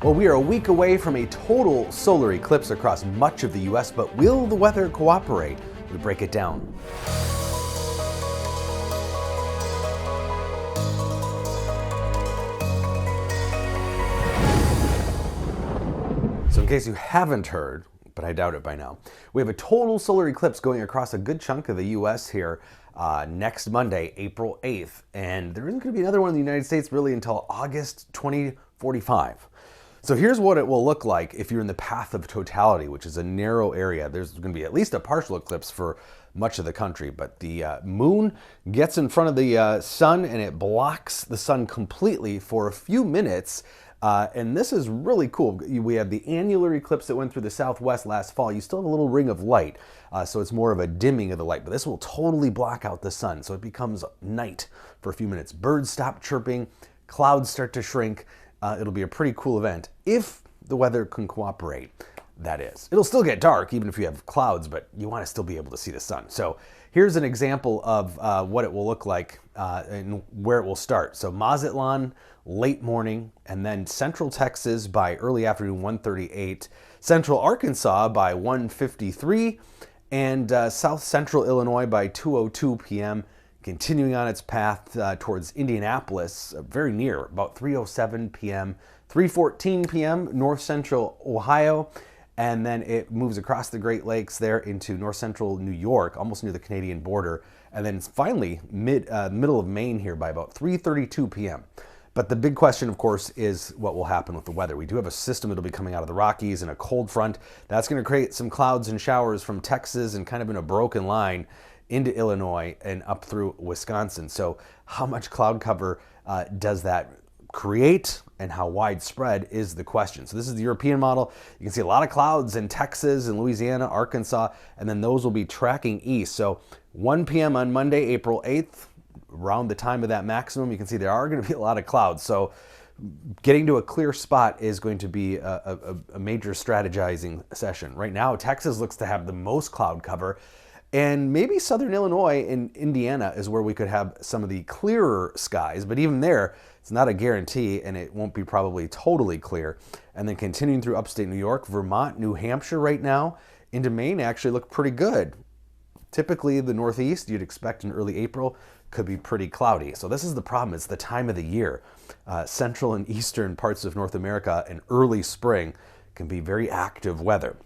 Well, we are a week away from a total solar eclipse across much of the US, but will the weather cooperate? We break it down. So in case you haven't heard, but I doubt it by now, we have a total solar eclipse going across a good chunk of the US here next Monday, April 8th. And there isn't going to be another one in the United States really until August 2045. So here's what it will look like if you're in the path of totality, which is a narrow area. There's going to be at least a partial eclipse for much of the country, but the moon gets in front of the sun and it blocks the sun completely for a few minutes. And this is really cool. We have the annular eclipse that went through the southwest last fall. You still have a little ring of light, so it's more of a dimming of the light, but this will totally block out the sun. So it becomes night for a few minutes. Birds stop chirping, clouds start to shrink. It'll be a pretty cool event if the weather can cooperate, that is. It'll still get dark even if you have clouds, but you want to still be able to see the sun. So here's an example of what it will look like and where it will start. So Mazatlan, late morning, and then Central Texas by early afternoon, 1:38, Central Arkansas by 1:53, and South Central Illinois by 2:02 p.m., continuing on its path towards Indianapolis, very near, about 3:07 p.m., 3:14 p.m., north central Ohio, and then it moves across the Great Lakes there into north central New York, almost near the Canadian border, and then finally middle of Maine here by about 3:32 p.m. But the big question, of course, is what will happen with the weather. We do have a system that'll be coming out of the Rockies and a cold front. That's going to create some clouds and showers from Texas and kind of in a broken line into Illinois and up through Wisconsin. So how much cloud cover does that create and how widespread is the question. So this is the European model. You can see a lot of clouds in Texas and Louisiana, Arkansas, and then those will be tracking east. So 1 p.m. on Monday, April 8th, around the time of that maximum, you can see there are going to be a lot of clouds. So getting to a clear spot is going to be a major strategizing session. Right now, Texas looks to have the most cloud cover, and maybe southern Illinois and Indiana is where we could have some of the clearer skies, but even there, it's not a guarantee and it won't be probably totally clear. And then continuing through upstate New York, Vermont, New Hampshire right now, into Maine actually look pretty good. Typically the Northeast, you'd expect in early April, could be pretty cloudy. So this is the problem, it's the time of the year. Central and eastern parts of North America in early spring can be very active weather.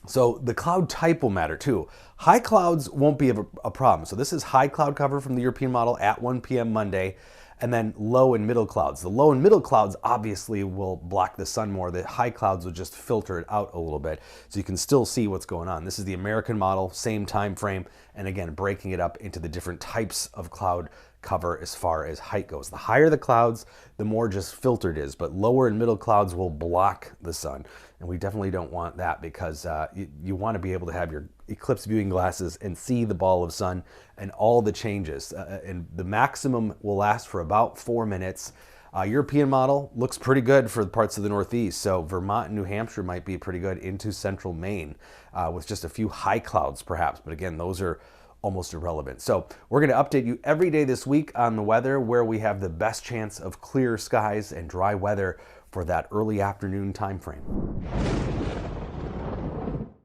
So the cloud type will matter too. High clouds won't be a problem. So this is high cloud cover from the European model at 1 p.m. Monday, and then low and middle clouds. The low and middle clouds obviously will block the sun more. The high clouds will just filter it out a little bit, so you can still see what's going on. This is the American model, same time frame, and again, breaking it up into the different types of cloud cover as far as height goes. The higher the clouds, the more just filtered it is, but lower and middle clouds will block the sun. And we definitely don't want that because you want to be able to have your eclipse viewing glasses and see the ball of sun and all the changes. And the maximum will last for about 4 minutes. European model looks pretty good for the parts of the Northeast. So Vermont and New Hampshire might be pretty good into central Maine with just a few high clouds perhaps. But again, those are almost irrelevant. So we're going to update you every day this week on the weather, where we have the best chance of clear skies and dry weather for that early afternoon time frame.